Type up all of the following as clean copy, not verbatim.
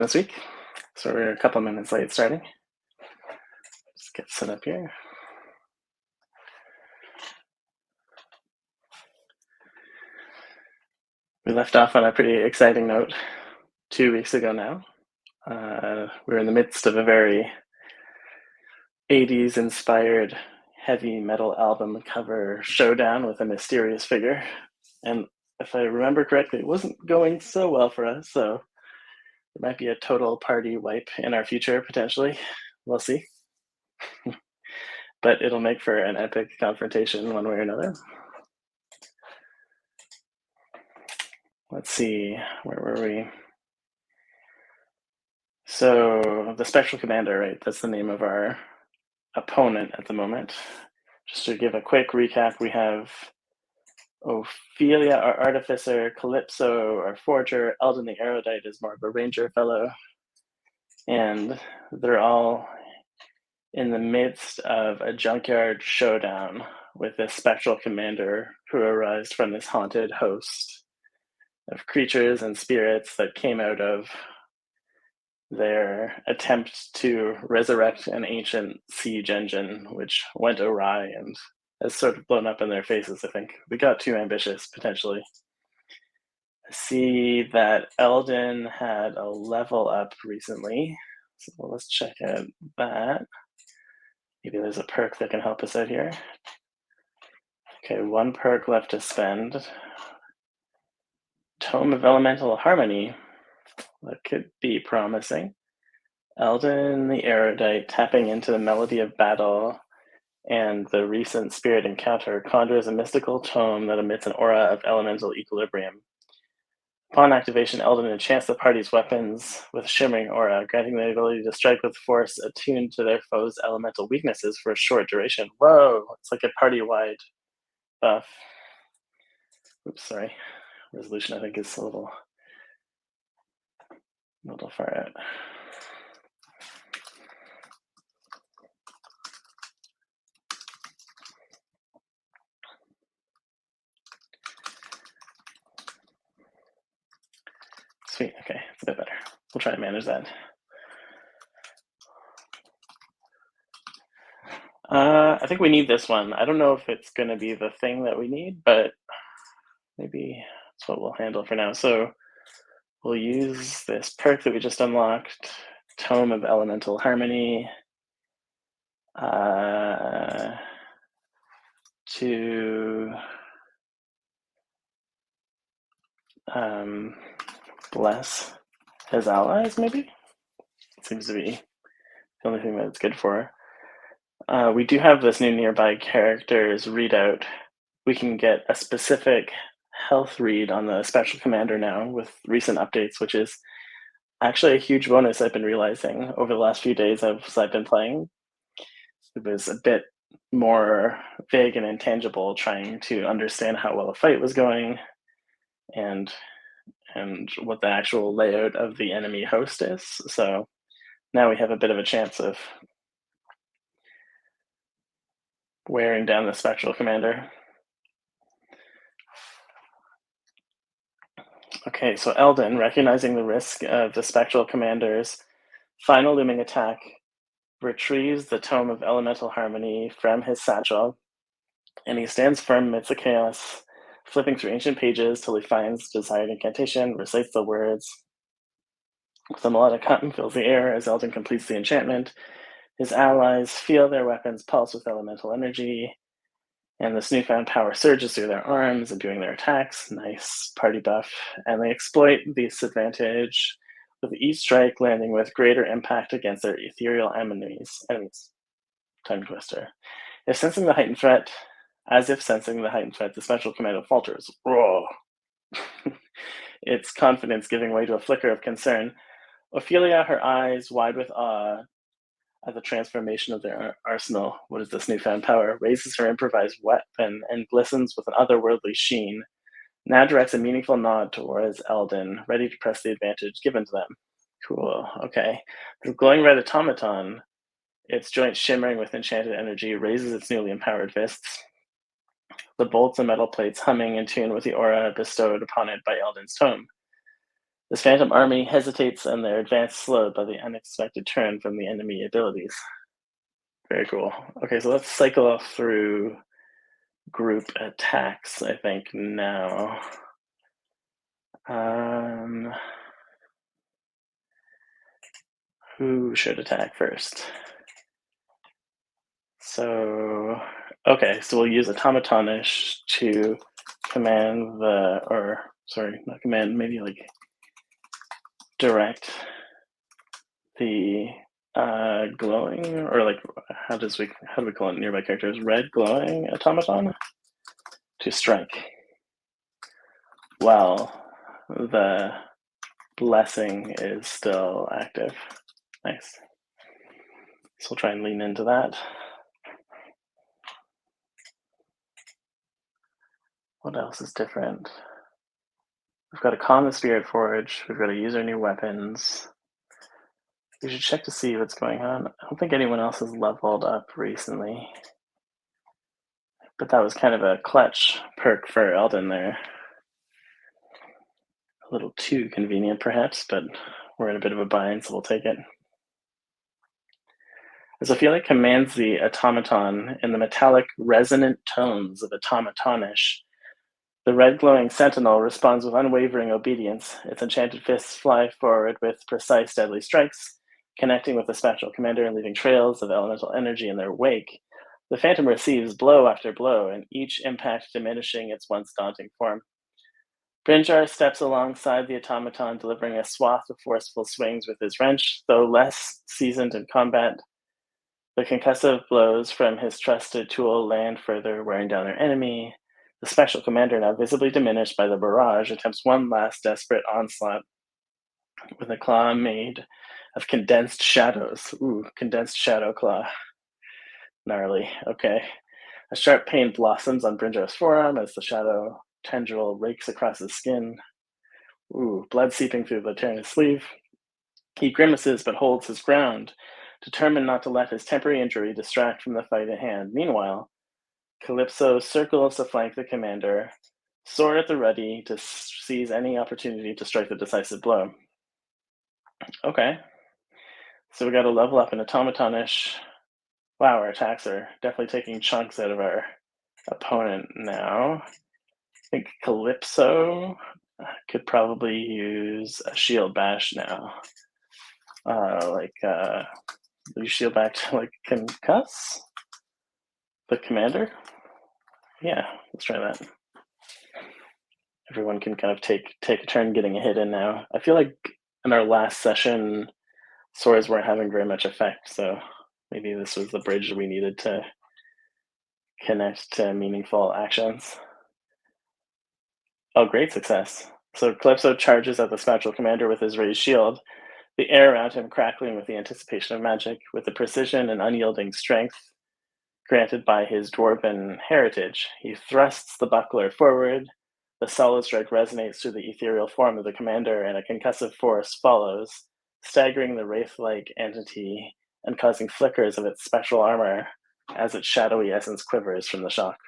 this week. So we're a couple minutes late starting. Just get set up here. We left off on a pretty exciting note 2 weeks ago now. We're in the midst of a very 80s inspired heavy metal album cover showdown with a mysterious figure. And if I remember correctly, it wasn't going so well for us, so there might be a total party wipe in our future, potentially. We'll see. But it'll make for an epic confrontation one way or another. Let's see, where were we? So the Spectral Commander, right? That's the name of our opponent at the moment. Just to give a quick recap, we have Ophelia, our artificer, Calypso, our forger, Eldon the erudite is more of a ranger fellow, and they're all in the midst of a junkyard showdown with this Spectral Commander who arrives from this haunted host of creatures and spirits that came out of their attempt to resurrect an ancient siege engine, which went awry and has sort of blown up in their faces, I think. We got too ambitious, potentially. I see that Eldon had a level up recently, so let's check out that. Maybe there's a perk that can help us out here. Okay, one perk left to spend. Tome of Elemental Harmony. That could be promising. Eldon the erudite tapping into the melody of battle and the recent spirit encounter conjures a mystical tome that emits an aura of elemental equilibrium. Upon activation, Eldon enchants the party's weapons with shimmering aura, granting the ability to strike with force attuned to their foe's elemental weaknesses for a short duration. Whoa, it's like a party-wide buff. Oops, sorry. Resolution, I think, is a little far out. Sweet, okay, it's a bit better. We'll try to manage that. I think we need this one. I don't know if it's going to be the thing that we need, but maybe that's what we'll handle for now. So we'll use this perk that we just unlocked, Tome of Elemental Harmony, to bless his allies, maybe? It seems to be the only thing that it's good for. We do have this new nearby characters readout. We can get a specific health read on the Special Commander now with recent updates, which is actually a huge bonus I've been realizing over the last few days as I've been playing. It was a bit more vague and intangible trying to understand how well a fight was going and what the actual layout of the enemy host is. So now we have a bit of a chance of wearing down the Spectral Commander. Okay, so Eldon, recognizing the risk of the Spectral Commander's final looming attack, retrieves the Tome of Elemental Harmony from his satchel, and he stands firm amidst the chaos, flipping through ancient pages till he finds desired incantation, recites the words. The melodic hum fills the air as Eldon completes the enchantment. His allies feel their weapons pulse with elemental energy, and this newfound power surges through their arms, imbuing their attacks. Nice party buff. And they exploit this advantage with each strike landing with greater impact against their ethereal enemies. Time Twister. As if sensing the heightened threat, the Special Commander falters. Roar! Its confidence giving way to a flicker of concern. Ophelia, her eyes wide with awe at the transformation of their arsenal, what is this newfound power, raises her improvised weapon and glistens with an otherworldly sheen. Now directs a meaningful nod towards Eldon, ready to press the advantage given to them. Cool, okay. The glowing red automaton, its joints shimmering with enchanted energy, raises its newly empowered fists. The bolts and metal plates humming in tune with the aura bestowed upon it by Eldon's tome. This phantom army hesitates and their advance slowed by the unexpected turn from the enemy abilities. Very cool. Okay, so let's cycle off through group attacks, I think, now. Um, who should attack first? So, okay, so we'll use Automatonish to command the, or sorry, not command, maybe like direct the glowing, or like how do we call it nearby characters? Red glowing automaton to strike while the blessing is still active. Nice. So we'll try and lean into that. What else is different? We've got a calm the spirit forge. We've got to use our new weapons. We should check to see what's going on. I don't think anyone else has leveled up recently. But that was kind of a clutch perk for Eldon there. A little too convenient, perhaps, but we're in a bit of a bind, so we'll take it. As Ophelia commands the automaton in the metallic, resonant tones of Automatonish, the red glowing sentinel responds with unwavering obedience. Its enchanted fists fly forward with precise, deadly strikes, connecting with the spectral commander and leaving trails of elemental energy in their wake. The phantom receives blow after blow, and each impact diminishing its once daunting form. Brinjar steps alongside the automaton, delivering a swath of forceful swings with his wrench. Though less seasoned in combat, the concussive blows from his trusted tool land further, wearing down their enemy. The special commander, now visibly diminished by the barrage, attempts one last desperate onslaught with a claw made of condensed shadows. Ooh, condensed shadow claw. Gnarly. Okay. A sharp pain blossoms on Brinjar's forearm as the shadow tendril rakes across his skin. Ooh, blood seeping through the tear in his sleeve. He grimaces but holds his ground, determined not to let his temporary injury distract from the fight at hand. Meanwhile, Calypso circles to flank the commander, sword at the ready to seize any opportunity to strike the decisive blow. Okay. So we got to level up in Automatonish. Wow, our attacks are definitely taking chunks out of our opponent now. I think Calypso could probably use a shield bash now. You shield back to like concuss the commander. Yeah, let's try that. Everyone can kind of take a turn getting a hit in now. I feel like in our last session, swords weren't having very much effect, so maybe this was the bridge we needed to connect to meaningful actions. Oh, great success. So Calypso charges at the spectral commander with his raised shield, the air around him crackling with the anticipation of magic. With the precision and unyielding strength granted by his dwarven heritage, he thrusts the buckler forward. The solid strike resonates through the ethereal form of the commander, and a concussive force follows, staggering the wraith-like entity and causing flickers of its spectral armor as its shadowy essence quivers from the shock.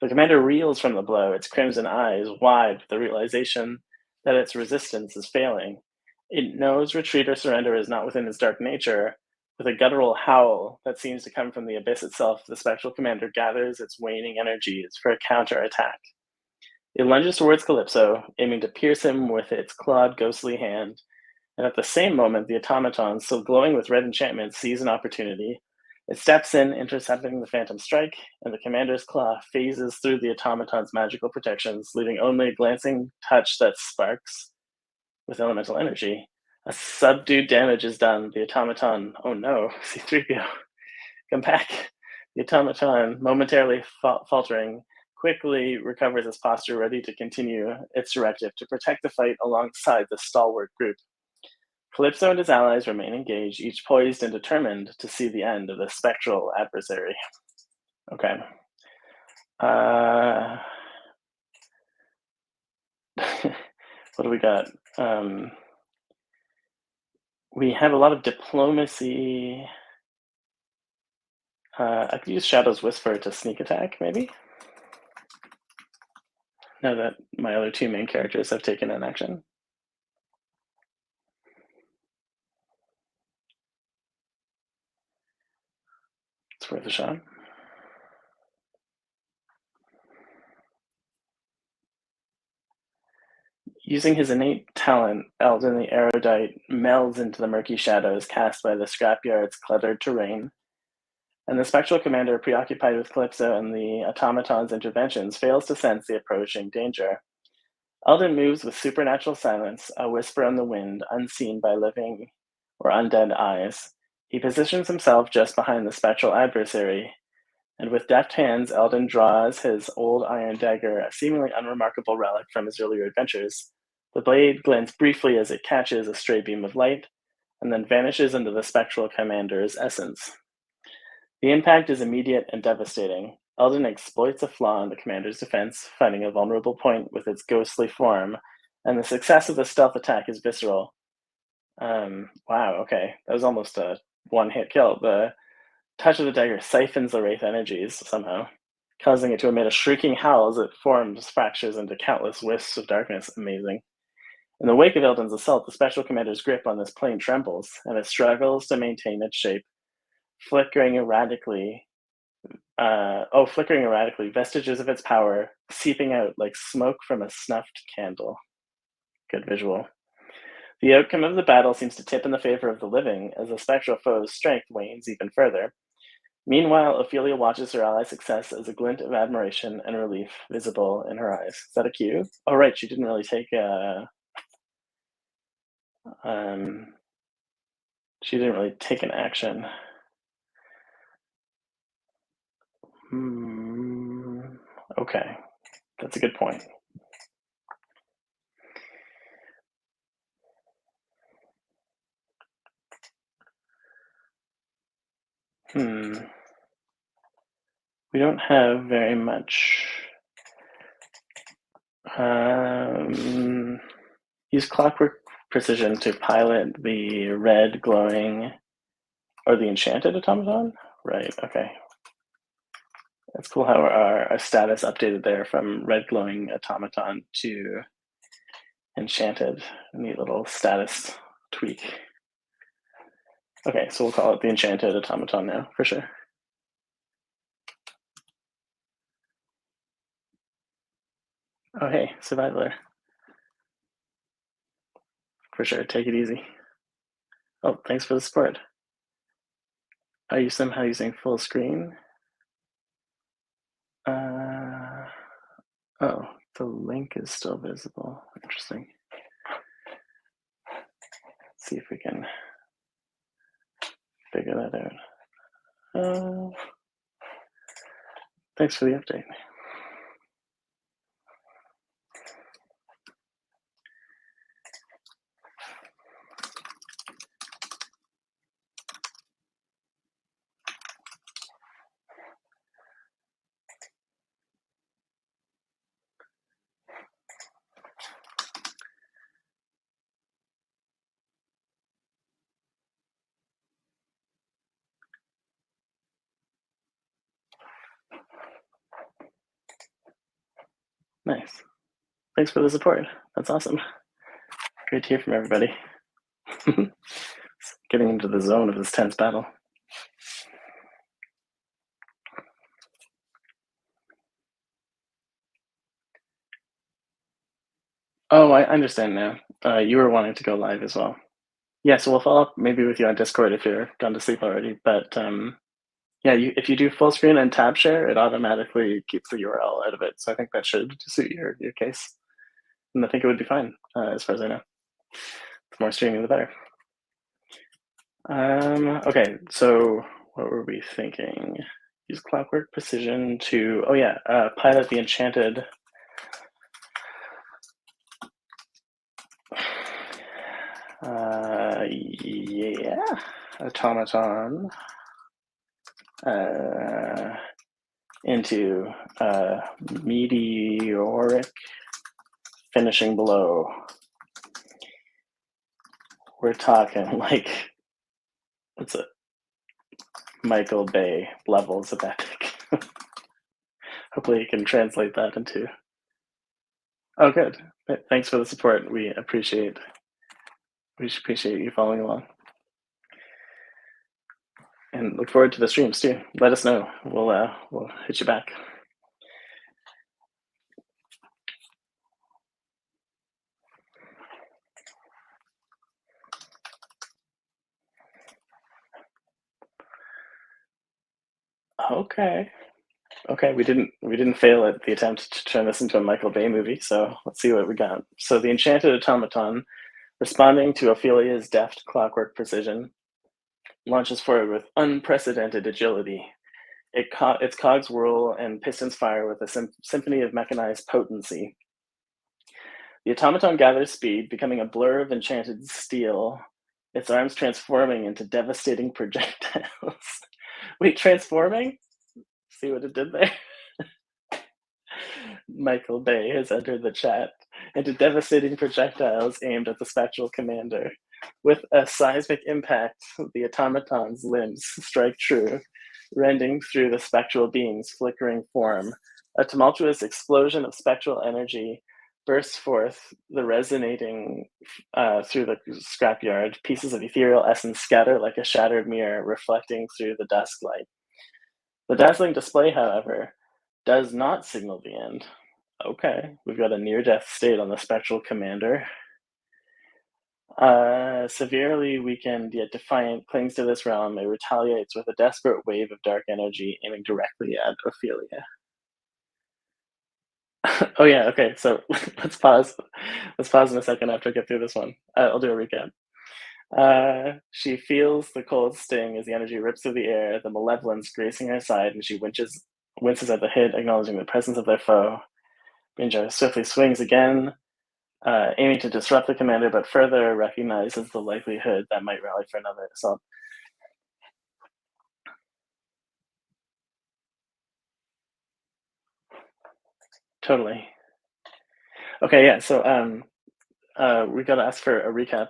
The commander reels from the blow, its crimson eyes wide with the realization that its resistance is failing. It knows retreat or surrender is not within its dark nature. With a guttural howl that seems to come from the abyss itself, the spectral commander gathers its waning energies for a counterattack. It lunges towards Calypso, aiming to pierce him with its clawed, ghostly hand, and at the same moment, the automaton, still glowing with red enchantment, sees an opportunity. It steps in, intercepting the phantom strike, and the commander's claw phases through the automaton's magical protections, leaving only a glancing touch that sparks with elemental energy. A subdued damage is done. The automaton, oh no, C3PO, come back. The automaton, momentarily faltering, quickly recovers its posture, ready to continue its directive to protect the fight alongside the stalwart group. Calypso and his allies remain engaged, each poised and determined to see the end of the spectral adversary. Okay. What do we got? We have a lot of diplomacy. I could use Shadow's Whisper to sneak attack, maybe? Now that my other two main characters have taken an action. It's worth a shot. Using his innate talent, Eldon the erudite melds into the murky shadows cast by the scrapyard's cluttered terrain, and the spectral commander, preoccupied with Calypso and the automaton's interventions, fails to sense the approaching danger. Eldon moves with supernatural silence, a whisper on the wind, unseen by living or undead eyes. He positions himself just behind the spectral adversary, and with deft hands, Eldon draws his old iron dagger, a seemingly unremarkable relic from his earlier adventures. The blade glints briefly as it catches a stray beam of light, and then vanishes into the spectral commander's essence. The impact is immediate and devastating. Eldon exploits a flaw in the commander's defense, finding a vulnerable point with its ghostly form, and the success of the stealth attack is visceral. Wow, okay. That was almost a one-hit kill. The touch of the dagger siphons the wraith energies somehow, causing it to emit a shrieking howl as it forms fractures into countless wisps of darkness. Amazing. In the wake of Eldon's assault, the special commander's grip on this plane trembles, and it struggles to maintain its shape, flickering erratically, vestiges of its power seeping out like smoke from a snuffed candle. Good visual. The outcome of the battle seems to tip in the favor of the living, as the spectral foe's strength wanes even further. Meanwhile, Ophelia watches her ally's success as a glint of admiration and relief visible in her eyes. Is that a cue? Oh, right, she didn't really take an action. Okay, that's a good point. We don't have very much. Use clockwork precision to pilot the red glowing, or the enchanted automaton? Right, okay. That's cool how our status updated there from red glowing automaton to enchanted. A neat little status tweak. Okay, so we'll call it the enchanted automaton now, for sure. Oh, hey, survivor. For sure, take it easy. Oh, thanks for the support. Are you somehow using full screen? Oh, the link is still visible. Interesting. Let's see if we can figure that out. Thanks for the update. Nice. Thanks for the support. That's awesome. Great to hear from everybody. Getting into the zone of this tense battle. Oh, I understand now. You were wanting to go live as well. Yeah, so we'll follow up maybe with you on Discord if you're gone to sleep already. But yeah, if you do full screen and tab share, it automatically keeps the URL out of it. So I think that should suit your case. And I think it would be fine, as far as I know. The more streaming, the better. Okay, so what were we thinking? Use clockwork precision to, pilot the enchanted automaton into a meteoric finishing blow. We're talking like, what's it? Michael Bay levels of epic. Hopefully you can translate that into. Oh, good. Thanks for the support. We appreciate you following along. and look forward to the streams too. Let us know. We'll hit you back. Okay. Okay, we didn't fail at the attempt to turn this into a Michael Bay movie, so let's see what we got. So the enchanted automaton, responding to Ophelia's deft clockwork precision, launches forward with unprecedented agility. Its cogs whirl and pistons fire with a symphony of mechanized potency. The automaton gathers speed, becoming a blur of enchanted steel, its arms transforming into devastating projectiles. Wait, transforming? See what it did there? Michael Bay has entered the chat into devastating projectiles aimed at the spectral commander. With a seismic impact, the automaton's limbs strike true, rending through the spectral being's flickering form. A tumultuous explosion of spectral energy bursts forth, the resonating through the scrapyard. Pieces of ethereal essence scatter like a shattered mirror, reflecting through the dusk light. The dazzling display, however, does not signal the end. Okay, we've got a near-death state on the spectral commander. Severely weakened yet defiant, clings to this realm. It retaliates with a desperate wave of dark energy aiming directly at Ophelia. Oh yeah, okay. So let's pause. Let's pause in a second after I get through this one. I'll do a recap. She feels the cold sting as the energy rips through the air, the malevolence gracing her side, and she winces at the hit, acknowledging the presence of their foe. Binjo swiftly swings again, aiming to disrupt the commander, but further recognizes the likelihood that might rally for another assault. Totally. Okay, yeah. So we got to ask for a recap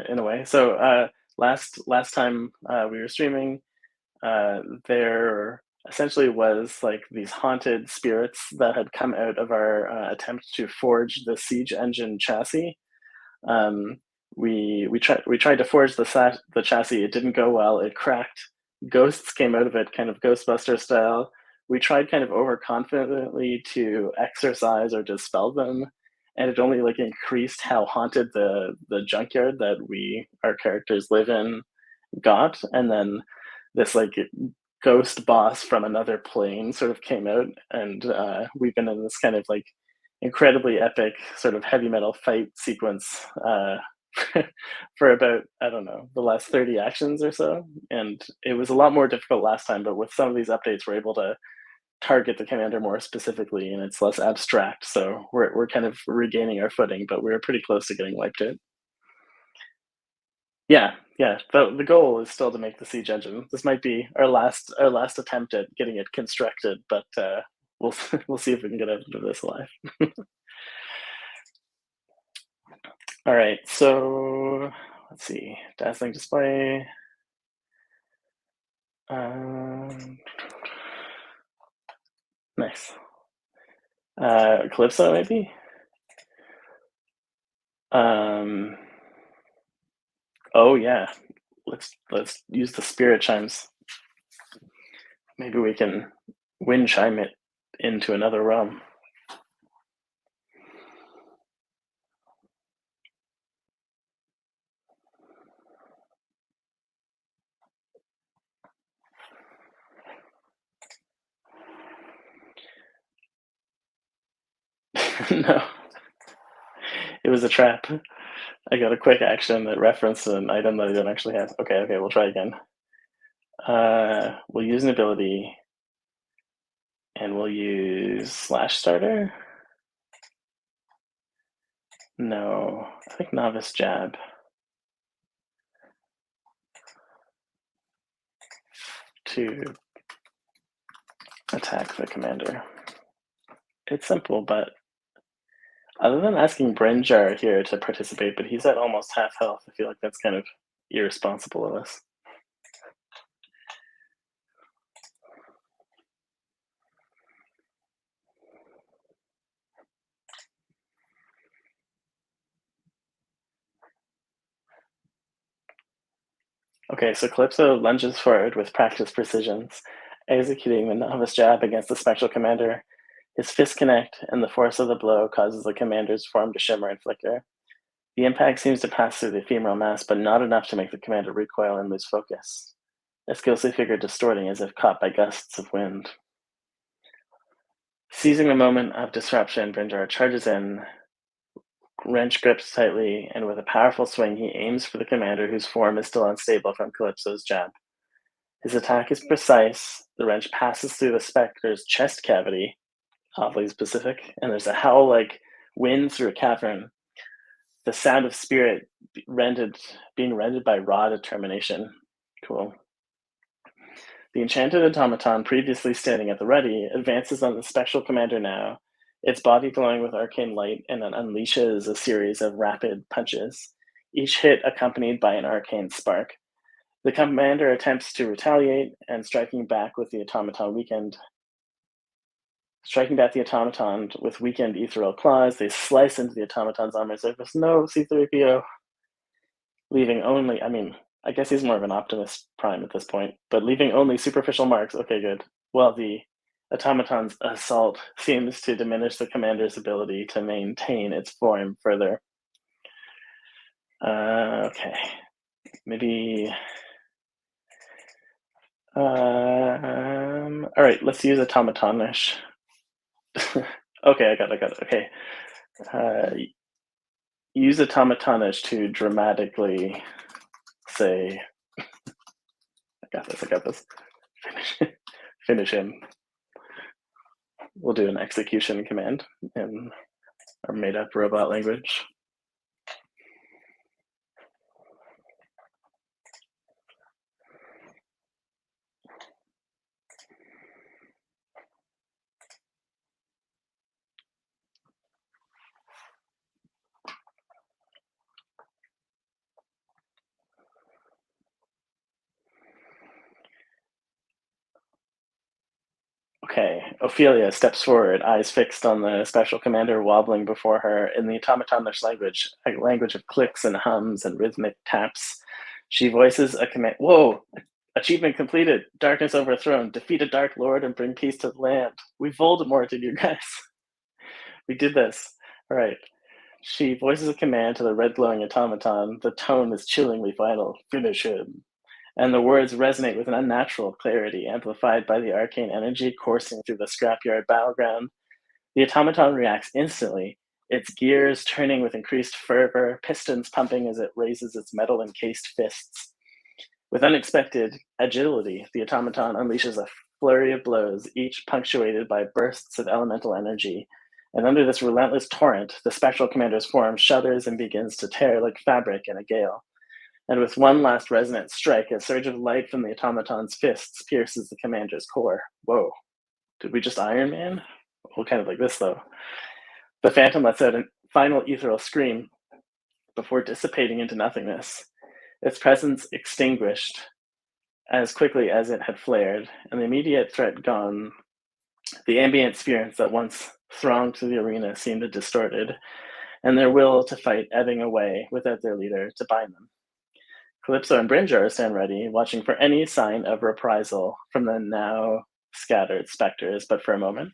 in a way. So last time we were streaming, there essentially was like these haunted spirits that had come out of our attempt to forge the siege engine chassis. Um, we tried to forge the chassis. It didn't go well. It cracked. Ghosts came out of it, kind of Ghostbuster style. We tried kind of overconfidently to exorcise or dispel them, and it only like increased how haunted the junkyard that our characters live in got. And then this like ghost boss from another plane sort of came out, and we've been in this kind of like incredibly epic sort of heavy metal fight sequence for about, I don't know, the last 30 actions or so. And it was a lot more difficult last time, but with some of these updates, we're able to target the commander more specifically and it's less abstract. So we're kind of regaining our footing, but we were pretty close to getting wiped out. Yeah, yeah. The goal is still to make the siege engine. This might be our last attempt at getting it constructed, but we'll we'll see if we can get out of this alive. All right, so let's see. Dazzling display. Nice. Calypso maybe. Um, oh yeah. Let's use the spirit chimes. Maybe we can wind chime it into another realm. No, it was a trap. I got a quick action that referenced an item that I don't actually have. Okay, we'll try again. We'll use an ability, and we'll use Slash Starter. No, I think Novice Jab. To attack the commander. It's simple, but other than asking Brinjar here to participate, but he's at almost half health, I feel like that's kind of irresponsible of us. Okay, so Calypso lunges forward with practiced precisions, executing the novice jab against the spectral commander. His fists connect, and the force of the blow causes the commander's form to shimmer and flicker. The impact seems to pass through the ephemeral mass, but not enough to make the commander recoil and lose focus. A ghostly figure distorting as if caught by gusts of wind. Seizing the moment of disruption, Brinjar charges in, wrench grips tightly, and with a powerful swing, he aims for the commander whose form is still unstable from Calypso's jab. His attack is precise. The wrench passes through the specter's chest cavity, oddly specific, and there's a howl like wind through a cavern. The sound of spirit being rended by raw determination. Cool. The enchanted automaton, previously standing at the ready, advances on the spectral commander now, its body glowing with arcane light, and then unleashes a series of rapid punches, each hit accompanied by an arcane spark. The commander attempts to retaliate, and striking back the automaton with weakened ethereal claws, they slice into the automaton's armor surface. No, C-3PO! Leaving only, I guess he's more of an Optimus Prime at this point, but leaving only superficial marks. Okay, good. Well, the automaton's assault seems to diminish the commander's ability to maintain its form further. Okay. Maybe... all right, let's use automatonish. Okay, I got it. Okay. Use automatonish to dramatically say, I got this. Finish him. We'll do an execution command in our made-up robot language. Okay, Ophelia steps forward, eyes fixed on the special commander wobbling before her in the automatonish language, a language of clicks and hums and rhythmic taps. She voices a command. Whoa! Achievement completed. Darkness overthrown. Defeat a dark lord and bring peace to the land. We Voldemorted, you guys. We did this. All right. She voices a command to the red glowing automaton. The tone is chillingly final. Finish him. And the words resonate with an unnatural clarity, amplified by the arcane energy coursing through the scrapyard battleground. The automaton reacts instantly, its gears turning with increased fervor, pistons pumping as it raises its metal encased fists. With unexpected agility, the automaton unleashes a flurry of blows, each punctuated by bursts of elemental energy. And under this relentless torrent, the spectral commander's form shudders and begins to tear like fabric in a gale. And with one last resonant strike, a surge of light from the automaton's fists pierces the commander's core. Whoa, did we just Iron Man? Well, kind of like this, though. The phantom lets out a final ethereal scream before dissipating into nothingness, its presence extinguished as quickly as it had flared, and the immediate threat gone. The ambient spirits that once thronged through the arena seemed distorted, and their will to fight ebbing away without their leader to bind them. Calypso and Brinjar stand ready, watching for any sign of reprisal from the now scattered specters, but for a moment,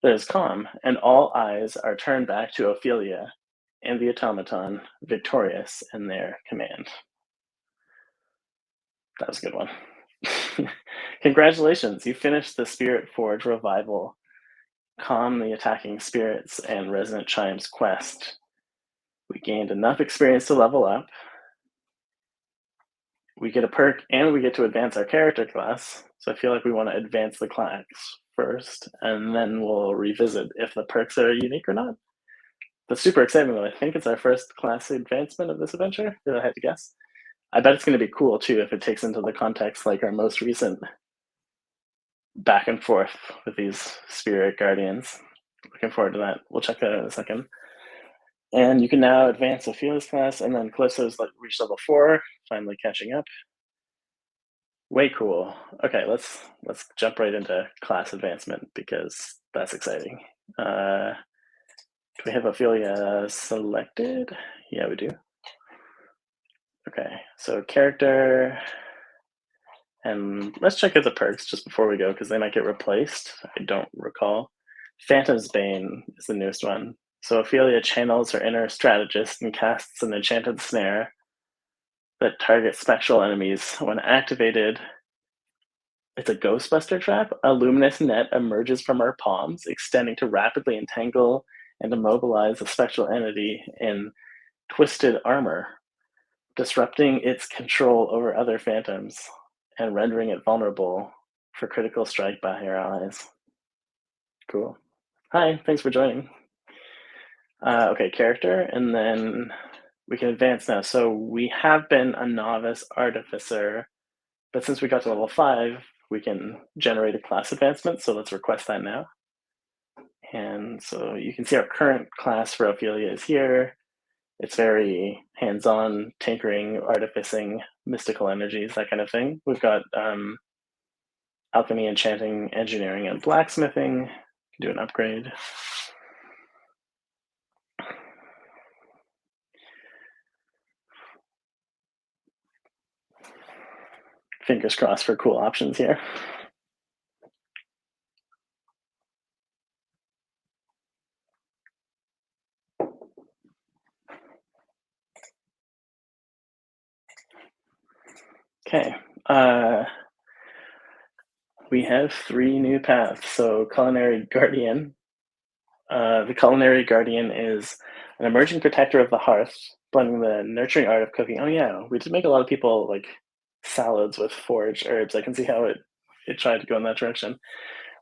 there's calm, and all eyes are turned back to Ophelia and the automaton, victorious in their command. That was a good one. Congratulations, you finished the Spirit Forge Revival, Calm the Attacking Spirits, and Resonant Chimes quest. We gained enough experience to level up. We get a perk, and we get to advance our character class. So I feel like we want to advance the class first, and then we'll revisit if the perks are unique or not. That's super exciting, though. I think it's our first class advancement of this adventure, if I had to guess. I bet it's going to be cool, too, if it takes into the context like our most recent back and forth with these spirit guardians. Looking forward to that. We'll check that out in a second. And you can now advance Ophelia's class, and then Callisto's reached level 4, finally catching up. Way cool. Okay, let's jump right into class advancement because that's exciting. Do we have Ophelia selected? Yeah, we do. Okay, so character, and let's check out the perks just before we go because they might get replaced. I don't recall. Phantom's Bane is the newest one. So Ophelia channels her inner strategist and casts an enchanted snare that targets spectral enemies. When activated, it's a Ghostbuster trap. A luminous net emerges from her palms, extending to rapidly entangle and immobilize a spectral entity in twisted armor, disrupting its control over other phantoms and rendering it vulnerable for critical strike by your allies. Cool. Hi, thanks for joining. Okay, character, and then we can advance now. So we have been a novice artificer, but since we got to level 5, we can generate a class advancement, so let's request that now. And so you can see our current class for Ophelia is here. It's very hands-on, tinkering, artificing, mystical energies, that kind of thing. We've got alchemy, enchanting, engineering, and blacksmithing. Do an upgrade. Fingers crossed for cool options here. Okay. We have 3 new paths. So Culinary Guardian. The Culinary Guardian is an emerging protector of the hearth, blending the nurturing art of cooking. Oh yeah, we did make a lot of people like salads with foraged herbs. I can see how it tried to go in that direction.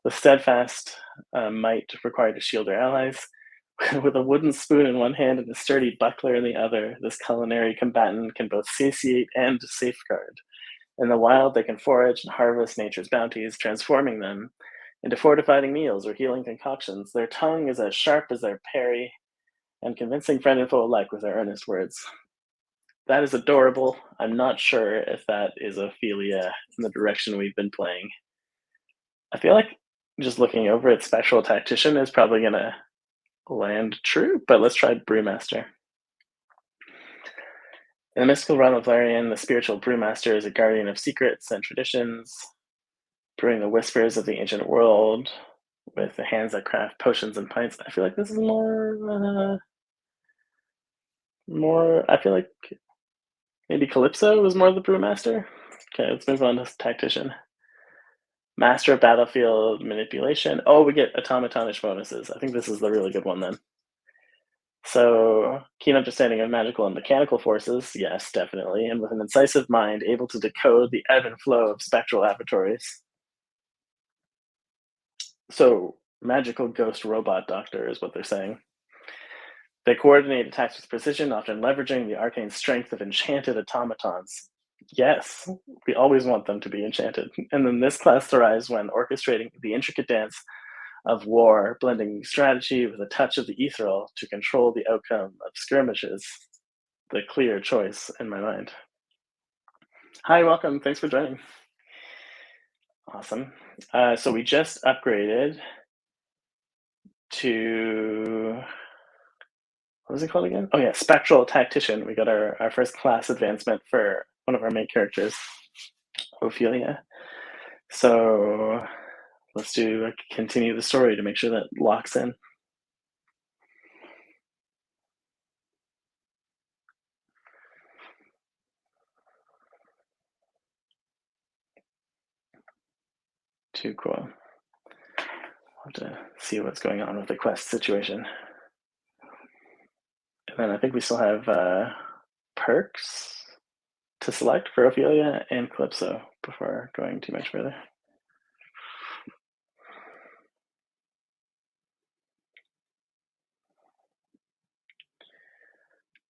The steadfast might required to shield their allies. With a wooden spoon in one hand and a sturdy buckler in the other, this culinary combatant can both satiate and safeguard. In the wild, they can forage and harvest nature's bounties, transforming them into fortifying meals or healing concoctions. Their tongue is as sharp as their parry, and convincing friend and foe alike with their earnest words. That is adorable. I'm not sure if that is Ophelia in the direction we've been playing. I feel like just looking over it, Spectral Tactician is probably going to land true, but let's try Brewmaster. In the mystical realm of Larian, the spiritual Brewmaster is a guardian of secrets and traditions, brewing the whispers of the ancient world with the hands that craft potions and pints. I feel like this is more. I feel like maybe Calypso was more the Brewmaster. Okay, let's move on to Tactician. Master of Battlefield Manipulation. Oh, we get automatonish bonuses. I think this is the really good one then. So, keen understanding of magical and mechanical forces, yes, definitely, and with an incisive mind, able to decode the ebb and flow of spectral laboratories. So, magical ghost robot doctor is what they're saying. They coordinate attacks with precision, often leveraging the arcane strength of enchanted automatons. Yes, we always want them to be enchanted. And then this class thrives when orchestrating the intricate dance of war, blending strategy with a touch of the ethereal to control the outcome of skirmishes. The clear choice in my mind. Hi, welcome. Thanks for joining. Awesome. So we just upgraded to, what was it called again? Oh yeah, Spectral Tactician. We got our first class advancement for one of our main characters, Ophelia. So let's continue the story to make sure that locks in. Too cool. I'll have to see what's going on with the quest situation. And then I think we still have perks to select for Ophelia and Calypso before going too much further.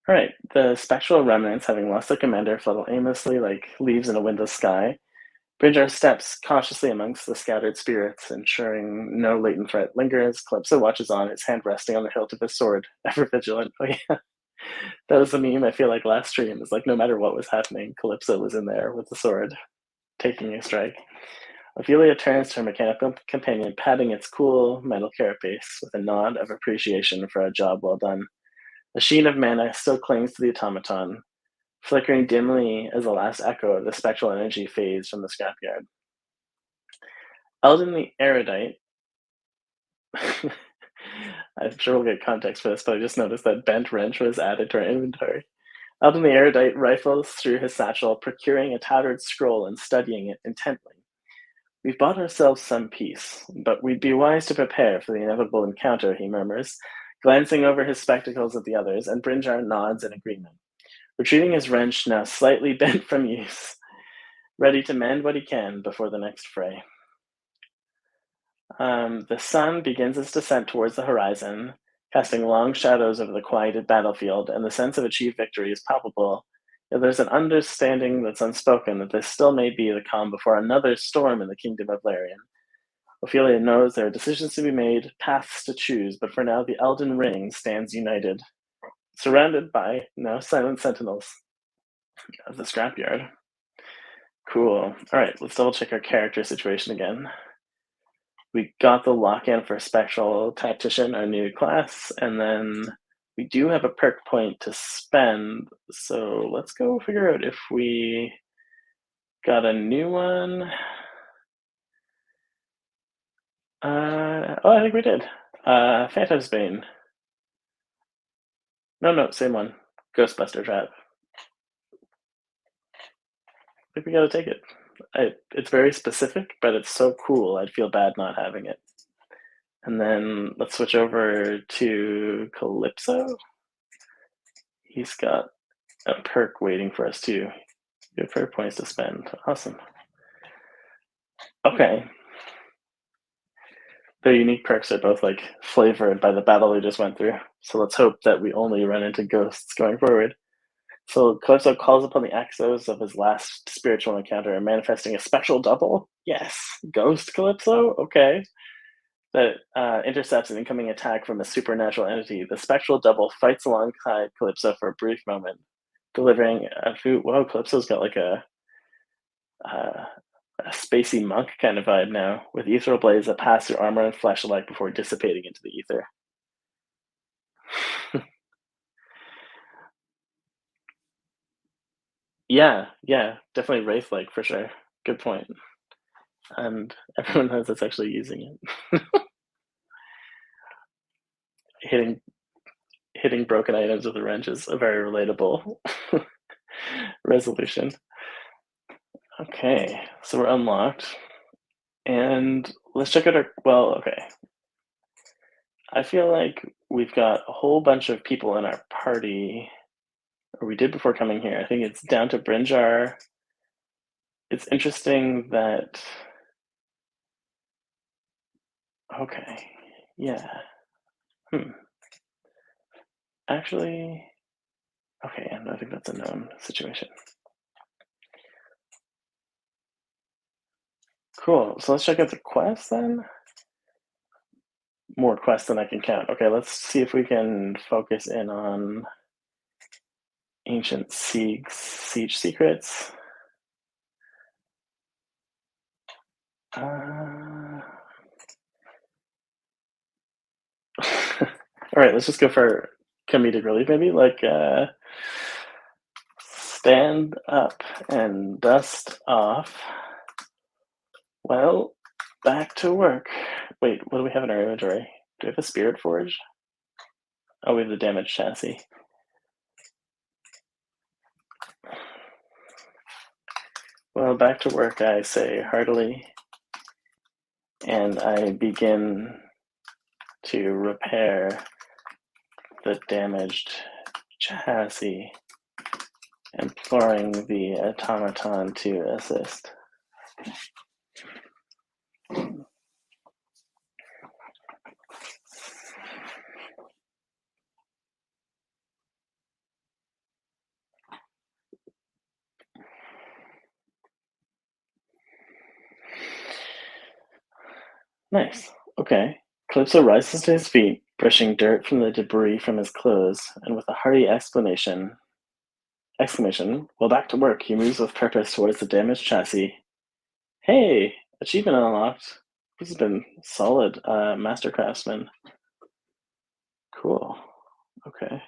All right, the spectral remnants, having lost their commander, flutter aimlessly like leaves in a windless sky. Bridge our steps cautiously amongst the scattered spirits, ensuring no latent threat lingers. Calypso watches on, his hand resting on the hilt of his sword, ever vigilant. Oh yeah, that was the meme. I feel like last stream is like no matter what was happening, Calypso was in there with the sword, taking a strike. Ophelia turns to her mechanical companion, patting its cool metal carapace with a nod of appreciation for a job well done. The sheen of mana still clings to the automaton, flickering dimly as the last echo of the spectral energy fades from the scrapyard. Eldon the erudite. I'm sure we'll get context for this, but I just noticed that bent wrench was added to our inventory. Eldon the erudite rifles through his satchel, procuring a tattered scroll and studying it intently. We've bought ourselves some peace, but we'd be wise to prepare for the inevitable encounter, he murmurs, glancing over his spectacles at the others, and Brinjar nods in agreement, retrieving his wrench, now slightly bent from use, ready to mend what he can before the next fray. The sun begins its descent towards the horizon, casting long shadows over the quieted battlefield, and the sense of achieved victory is palpable. Yet there's an understanding that's unspoken that this still may be the calm before another storm in the kingdom of Larian. Ophelia knows there are decisions to be made, paths to choose, but for now the Eldon Ring stands united, surrounded by now silent sentinels of the scrapyard. Cool. All right, let's double check our character situation again. We got the lock-in for Spectral Tactician, our new class, and then we do have a perk point to spend, so let's go figure out if we got a new one. I think we did. Phantom's Bane. No, same one. Ghostbuster Trap. I think we gotta take it. It's very specific, but it's so cool, I'd feel bad not having it. And then let's switch over to Calypso. He's got a perk waiting for us too. Good perk points to spend. Awesome. Okay. Their unique perks are both like flavored by the battle we just went through. So let's hope that we only run into ghosts going forward. So Calypso calls upon the Axos of his last spiritual encounter, manifesting a spectral double. Yes, Ghost Calypso. Okay, that intercepts an incoming attack from a supernatural entity. The spectral double fights alongside Calypso for a brief moment, delivering a food. Whoa, Calypso's got like a spacey monk kind of vibe now, with ethereal blades that pass through armor and flesh alike before dissipating into the ether. Yeah, definitely Wraith-like for sure. Good point. And everyone knows that's actually using it. Hitting broken items with a wrench is a very relatable resolution. Okay, so we're unlocked. And let's check out our, well, okay. I feel like we've got a whole bunch of people in our party, or we did before coming here. I think it's down to Brinjar. It's interesting that, okay, yeah. Actually, okay, I think that's a known situation. Cool, so let's check out the quest then. More quests than I can count. Okay, let's see if we can focus in on ancient siege secrets. All right, let's just go for comedic relief, maybe. Like, stand up and dust off. Well, back to work. Wait, what do we have in our inventory? Do we have a spirit forge? Oh, we have the damaged chassis. Well, back to work, I say heartily, and I begin to repair the damaged chassis, imploring the automaton to assist. Nice. Okay. Calypso rises to his feet, brushing dirt from the debris from his clothes, and with a hearty exclamation, well, back to work, he moves with purpose towards the damaged chassis. Hey, achievement unlocked. This has been solid, master craftsman. Cool. Okay.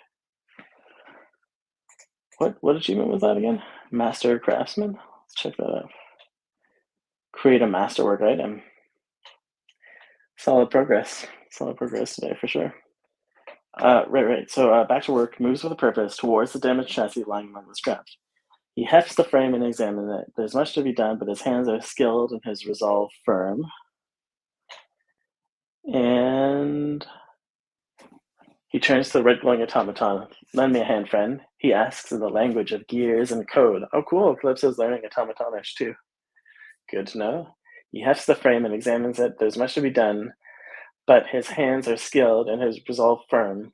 What achievement was that again? Master Craftsman? Let's check that out. Create a masterwork item. Solid progress. Solid progress today for sure. Right. So back to work, moves with a purpose towards the damaged chassis lying among the scraps. He hefts the frame and examines it. There's much to be done, but his hands are skilled and his resolve firm. And he turns to the red glowing automaton. Lend me a hand, friend. He asks in the language of gears and code. Oh, cool. Calypso's learning automatonish too. Good to know. He hefts the frame and examines it. There's much to be done, but his hands are skilled and his resolve firm.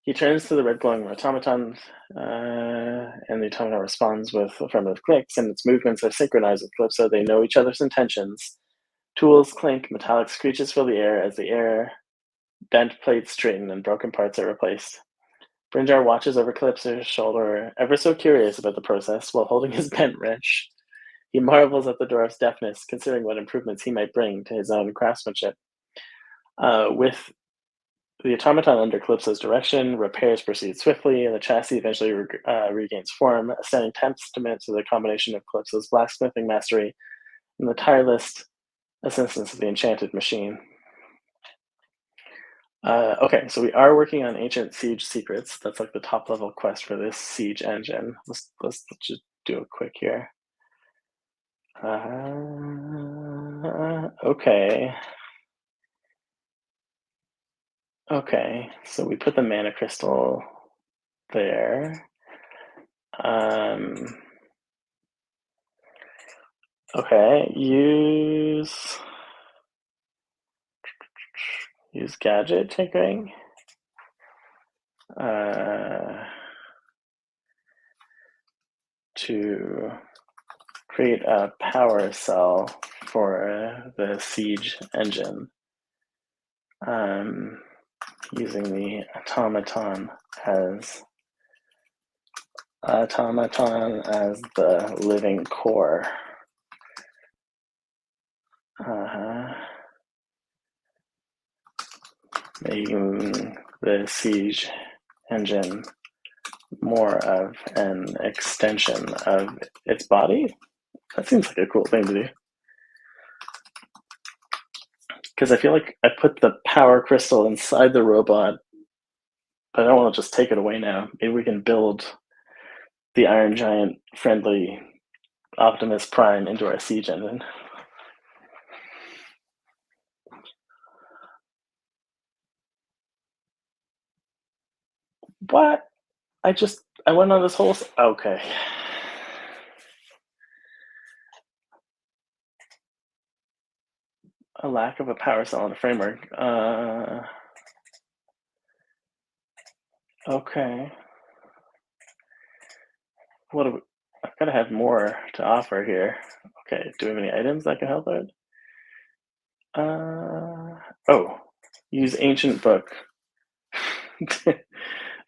He turns to the red glowing automaton, and the automaton responds with affirmative clicks, and its movements are synchronized with Calypso. They know each other's intentions. Tools clink, metallic screeches fill the air as the air bent plates straighten and broken parts are replaced. Brinjar watches over Calypso's shoulder, ever so curious about the process, while holding his bent wrench. He marvels at the dwarf's deftness, considering what improvements he might bring to his own craftsmanship. With the automaton under Calypso's direction, repairs proceed swiftly, and the chassis eventually regains form, a stunning testament to the combination of Calypso's blacksmithing mastery and the tireless assistance of the enchanted machine. Okay, so we are working on ancient siege secrets. That's like the top level quest for this siege engine. Let's just do it quick here. Okay. Okay, so we put the mana crystal there. Okay, use gadget tinkering. To create a power cell for the siege engine. Using the automaton as the living core. Making the siege engine more of an extension of its body. That seems like a cool thing to do. Because I feel like I put the power crystal inside the robot, but I don't want to just take it away now. Maybe we can build the Iron Giant friendly Optimus Prime into our siege engine. What? I went on this whole. Okay. A lack of a power cell in the framework. Okay. What do we, I've got to have more to offer here. Okay, do we have any items that can help out? Oh, use ancient book. Is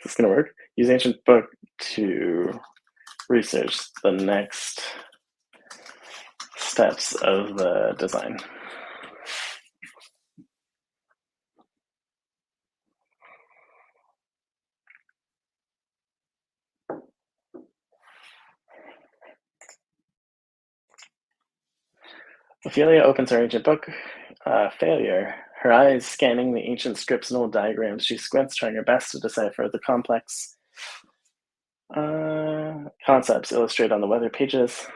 this gonna work? Use ancient book to research the next steps of the design. Ophelia opens her ancient book. Failure. Her eyes scanning the ancient scripts and old diagrams. She squints, trying her best to decipher the complex concepts illustrated on the weather pages.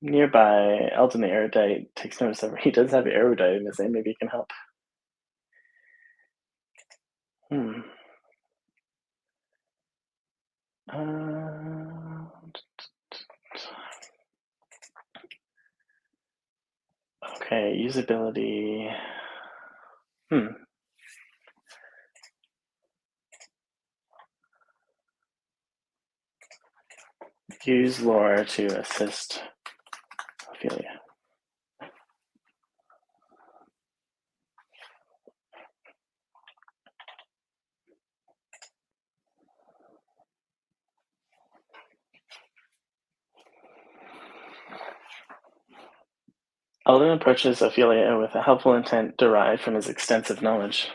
Nearby, Eldon the erudite takes notice of. He does have erudite in his name. Maybe he can help. Okay, usability. Use lore to assist Ophelia. Eldon approaches Ophelia with a helpful intent derived from his extensive knowledge.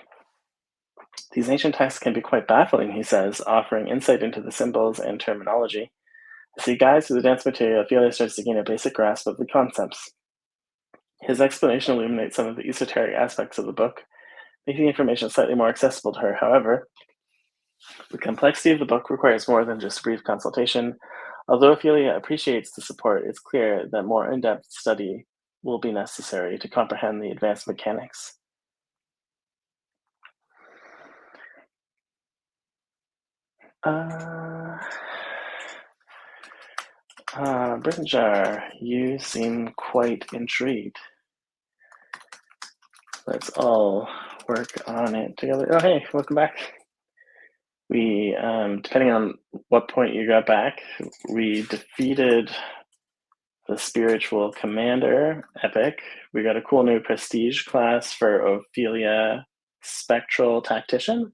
These ancient texts can be quite baffling, he says, offering insight into the symbols and terminology. As he guides through the dance material, Ophelia starts to gain a basic grasp of the concepts. His explanation illuminates some of the esoteric aspects of the book, making the information slightly more accessible to her. However, the complexity of the book requires more than just brief consultation. Although Ophelia appreciates the support, it's clear that more in-depth study will be necessary to comprehend the advanced mechanics. Uh, Brinjar, you seem quite intrigued. Let's all work on it together. Oh, hey, welcome back. We, depending on what point you got back, we defeated the spiritual commander, Epic. We got a cool new prestige class for Ophelia, spectral tactician.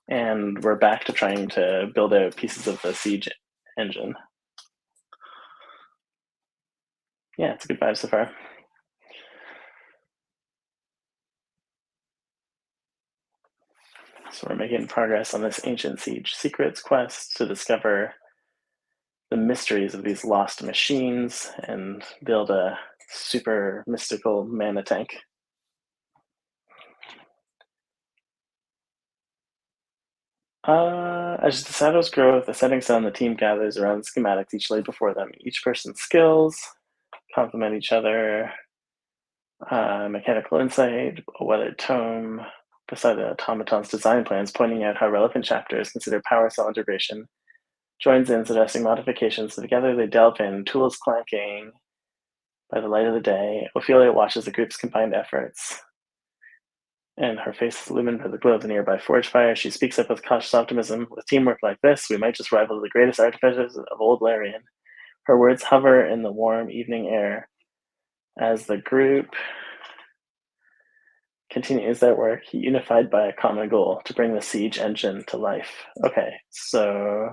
And we're back to trying to build out pieces of the siege engine. Yeah, it's a good vibe so far. So we're making progress on this ancient siege secrets quest to discover the mysteries of these lost machines and build a super mystical mana tank. As the shadows grow, the setting sun, the team gathers around the schematics each laid before them. Each person's skills complement each other. Mechanical insight, a weathered tome, beside the Automaton's design plans, pointing out how relevant chapters consider power cell integration, joins in suggesting modifications. So together they delve in, tools clanking by the light of the day. Ophelia watches the group's combined efforts, and her face is illumined by the glow of the nearby forge fire. She speaks up with cautious optimism. With teamwork like this, we might just rival the greatest artificers of old Larian. Her words hover in the warm evening air as the group continues their work, unified by a common goal to bring the siege engine to life. Okay, so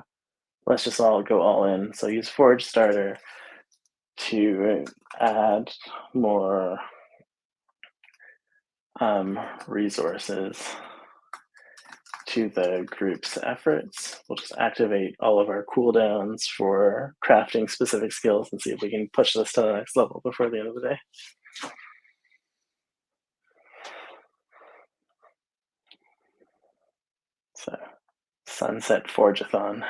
let's just all go all in. So use Forge Starter to add more resources to the group's efforts. We'll just activate all of our cooldowns for crafting specific skills and see if we can push this to the next level before the end of the day. So, Sunset Forgeathon.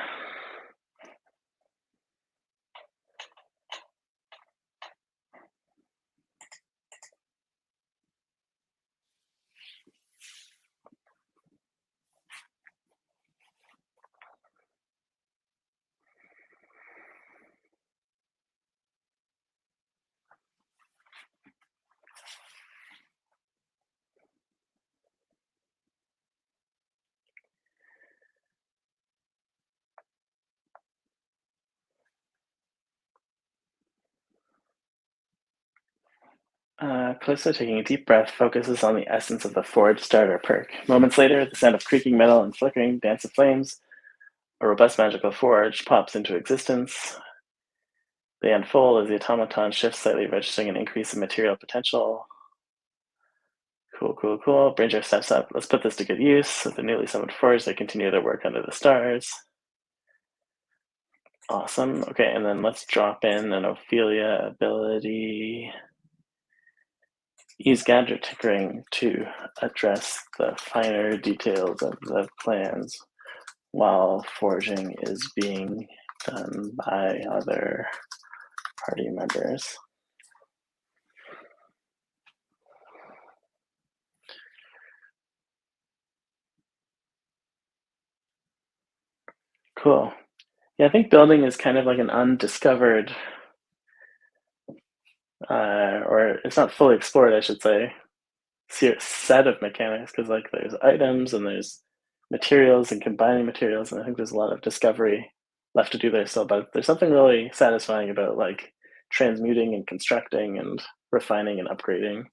Callisto, taking a deep breath, focuses on the essence of the Forge Starter perk. Moments later, the sound of creaking metal and flickering dance of flames. A robust magical forge pops into existence. They unfold as the automaton shifts slightly, registering an increase in material potential. Cool, cool, cool. Branger steps up. Let's put this to good use. With the newly summoned forge, they continue their work under the stars. Awesome. Okay, and then let's drop in an Ophelia ability. Use gadget tinkering to address the finer details of the plans while forging is being done by other party members. Cool. Yeah, I think building is kind of like an undiscovered, or it's not fully explored, I should say, set of mechanics, because like there's items and there's materials and combining materials, and I think there's a lot of discovery left to do there still, but there's something really satisfying about like transmuting and constructing and refining and upgrading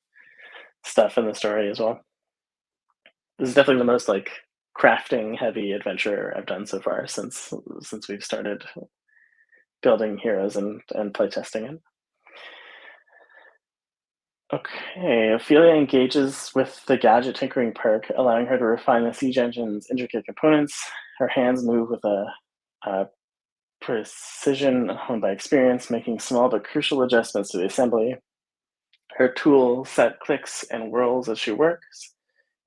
stuff in the story as well. This is definitely the most like crafting heavy adventure I've done so far since we've started building heroes and playtesting it. Okay, Ophelia engages with the gadget tinkering perk, allowing her to refine the siege engine's intricate components. Her hands move with a precision honed by experience, making small but crucial adjustments to the assembly. Her tool set clicks and whirls as she works,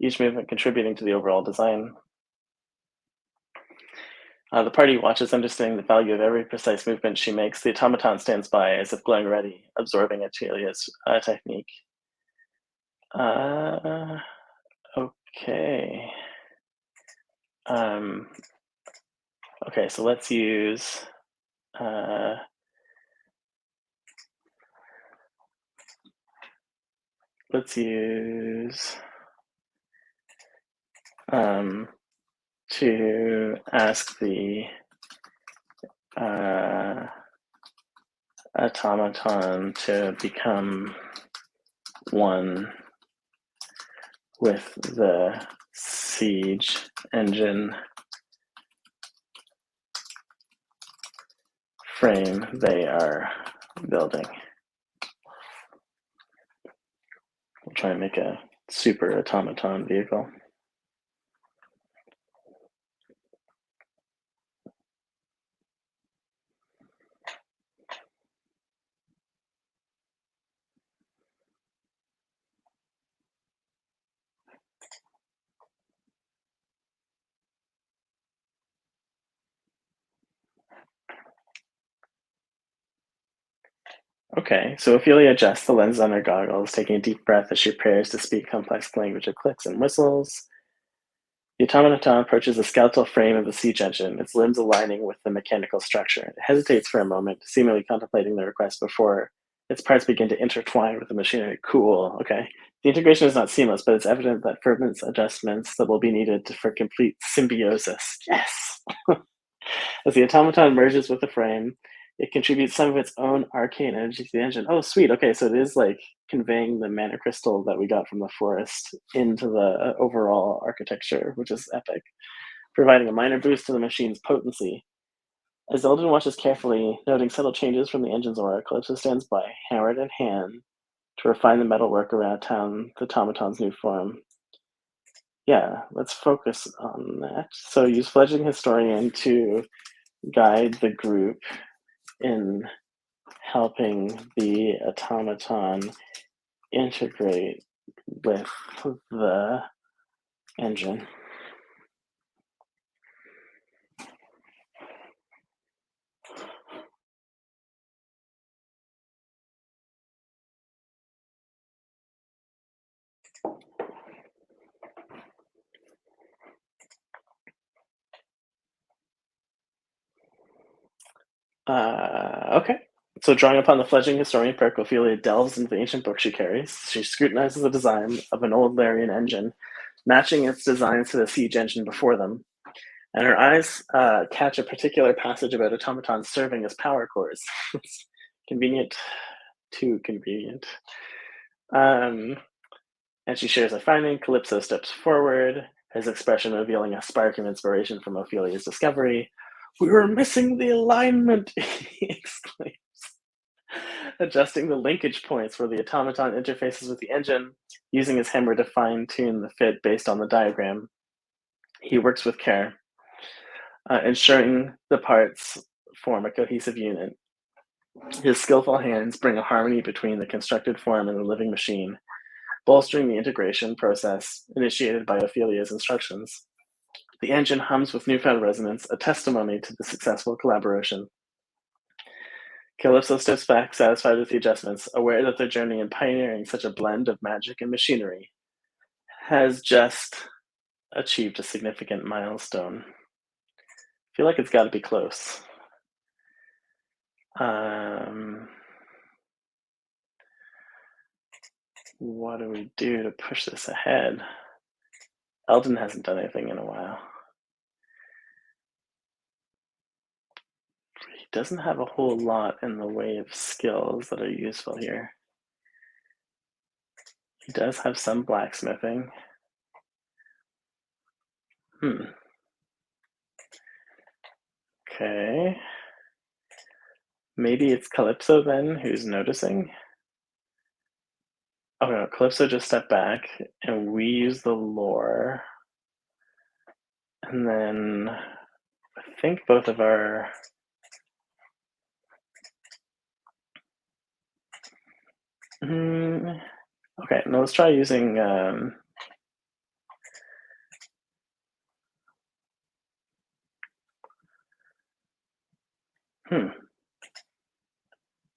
each movement contributing to the overall design. The party watches, understanding the value of every precise movement she makes. The automaton stands by as if glowing ready, absorbing Atelia's technique. Uh, okay. Um, okay, so uh, let's use to ask the uh, automaton to become one with the siege engine frame they are building. We'll try and make a super automaton vehicle. Okay, so Ophelia adjusts the lens on her goggles, taking a deep breath as she prepares to speak complex language of clicks and whistles. The automaton approaches the skeletal frame of the siege engine, its limbs aligning with the mechanical structure. It hesitates for a moment, seemingly contemplating the request before its parts begin to intertwine with the machinery. Cool, okay. The integration is not seamless, but it's evident that further adjustments that will be needed for complete symbiosis. Yes! As the automaton merges with the frame, it contributes some of its own arcane energy to the engine. Oh, sweet. Okay, so it is like conveying the mana crystal that we got from the forest into the overall architecture, which is epic, providing a minor boost to the machine's potency. As Eldon watches carefully, noting subtle changes from the engine's aura, Calypso stands by, hammer in hand, to refine the metalwork around the automaton's new form. Yeah, let's focus on that. So use Fledgling Historian to guide the group in helping the automaton integrate with the engine. Okay. So, drawing upon the fledgling historian Perk, Ophelia delves into the ancient book she carries. She scrutinizes the design of an old Larian engine, matching its designs to the siege engine before them. And her eyes catch a particular passage about automatons serving as power cores. It's convenient, too convenient. Um, and she shares a finding. Calypso steps forward, his expression revealing a spark of inspiration from Ophelia's discovery. We were missing the alignment, he exclaims, adjusting the linkage points where the automaton interfaces with the engine, using his hammer to fine tune the fit based on the diagram. He works with care, ensuring the parts form a cohesive unit. His skillful hands bring a harmony between the constructed form and the living machine, bolstering the integration process initiated by Ophelia's instructions. The engine hums with newfound resonance, a testimony to the successful collaboration. Calypso steps back, satisfied with the adjustments, aware that their journey in pioneering such a blend of magic and machinery has just achieved a significant milestone. I feel like it's got to be close. What do we do to push this ahead? Eldon hasn't done anything in a while. He doesn't have a whole lot in the way of skills that are useful here. He does have some blacksmithing. Okay. Maybe it's Calypso then who's noticing. Oh no, Calypso just stepped back, and we use the lore, and then I think both of our. Mm, okay, now let's try using. Hmm.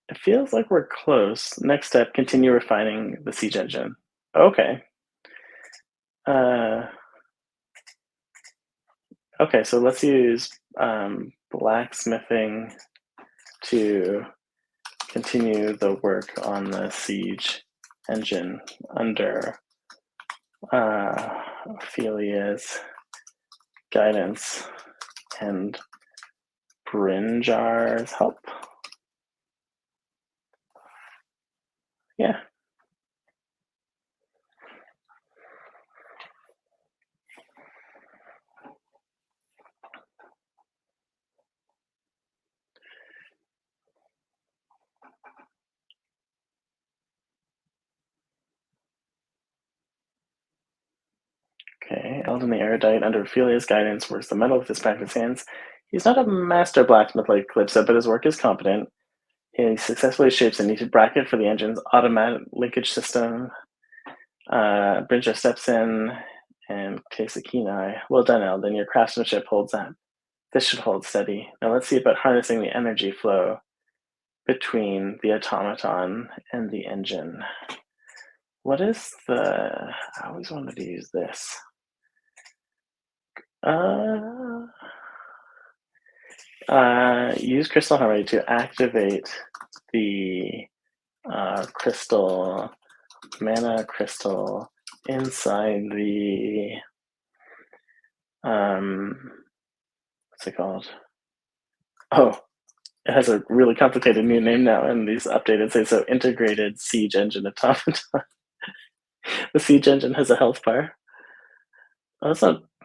It feels like we're close. Next step, continue refining the siege engine. Okay. Uh, okay, so let's use blacksmithing to continue the work on the siege engine under Ophelia's guidance and Brinjar's help. Yeah. Okay, Eldon the Erudite, under Ophelia's guidance, works the metal with his practiced hands. He's not a master blacksmith like Calypso, but his work is competent. He successfully shapes a needed bracket for the engine's automatic linkage system. Brinja steps in and takes a keen eye. Well done, Eldon. Your craftsmanship holds up. This should hold steady. Now let's see about harnessing the energy flow between the automaton and the engine. What is the... I always wanted to use this. Use crystal harmony to activate the crystal, mana crystal inside the, what's it called? Oh, it has a really complicated new name now, and these updated say so. Integrated siege engine automaton. The siege engine has a health bar. Oh,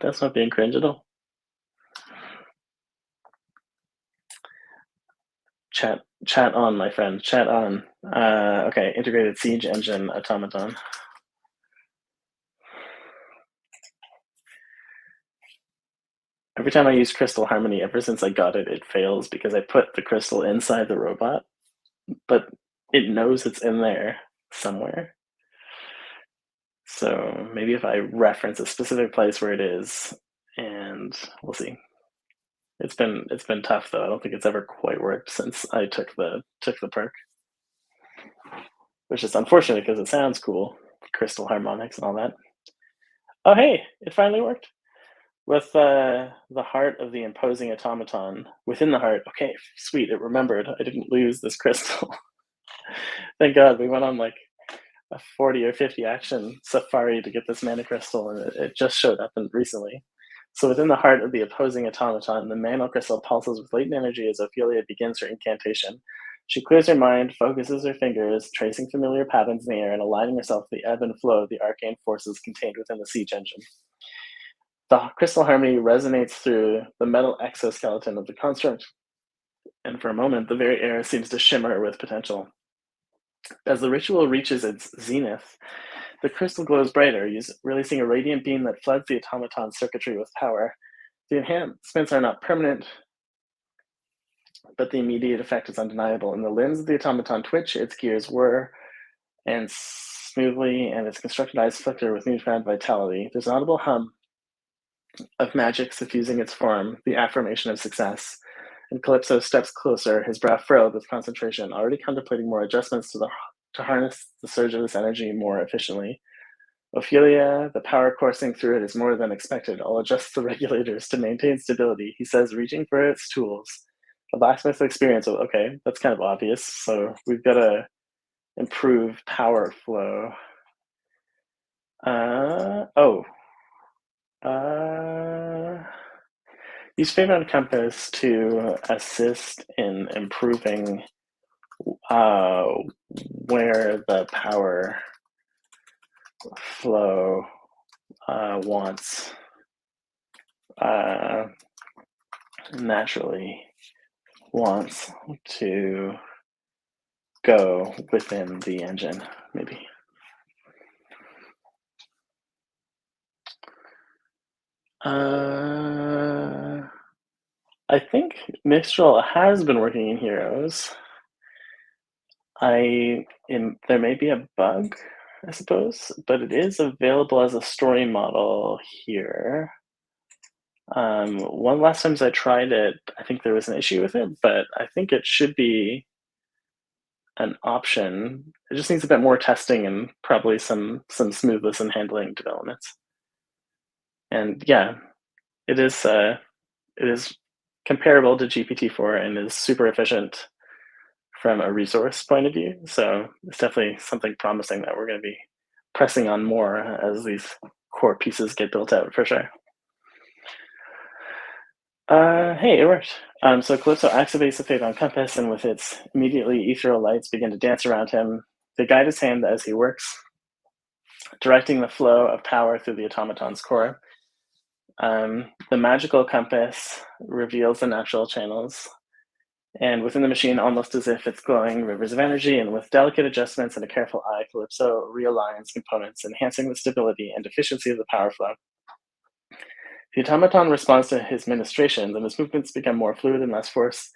that's not being cringe at all. Chat on, my friend. Chat on. Okay, integrated siege engine automaton. Every time I use crystal harmony, ever since I got it, it fails because I put the crystal inside the robot, but it knows it's in there somewhere. So maybe if I reference a specific place where it is, and we'll see. It's been tough though. I don't think it's ever quite worked since I took the perk, which is unfortunate because it sounds cool, crystal harmonics and all that. Oh hey, it finally worked. With the heart of the imposing automaton within the heart. Okay, sweet. It remembered. I didn't lose this crystal. Thank God. We went on like a 40 or 50 action safari to get this mana crystal, and it just showed up recently. So within the heart of the opposing automaton, the mana crystal pulses with latent energy as Ophelia begins her incantation. She clears her mind, focuses her fingers, tracing familiar patterns in the air and aligning herself with the ebb and flow of the arcane forces contained within the siege engine. The crystal harmony resonates through the metal exoskeleton of the construct, and for a moment, the very air seems to shimmer with potential. As the ritual reaches its zenith, the crystal glows brighter, releasing a radiant beam that floods the automaton's circuitry with power. The enhancements are not permanent, but the immediate effect is undeniable. In the limbs of the automaton twitch, its gears whir and smoothly, and its constructed eyes flicker with newfound vitality. There's an audible hum of magic suffusing its form, the affirmation of success. And Calypso steps closer, his brow furrowed with concentration, already contemplating more adjustments to harness the surge of this energy more efficiently. Ophelia, the power coursing through it is more than expected. I'll adjust the regulators to maintain stability, he says, reaching for its tools. A blacksmith experience. Okay, that's kind of obvious. So we've got to improve power flow. Use Favor Compass to assist in improving where the power flow wants naturally wants to go within the engine, maybe. Uh, I think Mistral has been working in Heroes. There may be a bug, I suppose, but it is available as a story model here. One last times I tried it, I think there was an issue with it, but I think it should be an option. It just needs a bit more testing and probably some smoothness and handling developments. And yeah, it is comparable to GPT-4 and is super efficient from a resource point of view. So it's definitely something promising that we're going to be pressing on more as these core pieces get built out for sure. Hey, it worked. So Calypso activates the Phaeton compass, and with its immediately ethereal lights begin to dance around him. They guide his hand as he works, directing the flow of power through the automaton's core. The magical compass reveals the natural channels, and within the machine, almost as if it's glowing rivers of energy, and with delicate adjustments and a careful eye, Calypso realigns components, enhancing the stability and efficiency of the power flow. The automaton responds to his ministrations, and his movements become more fluid and less forced.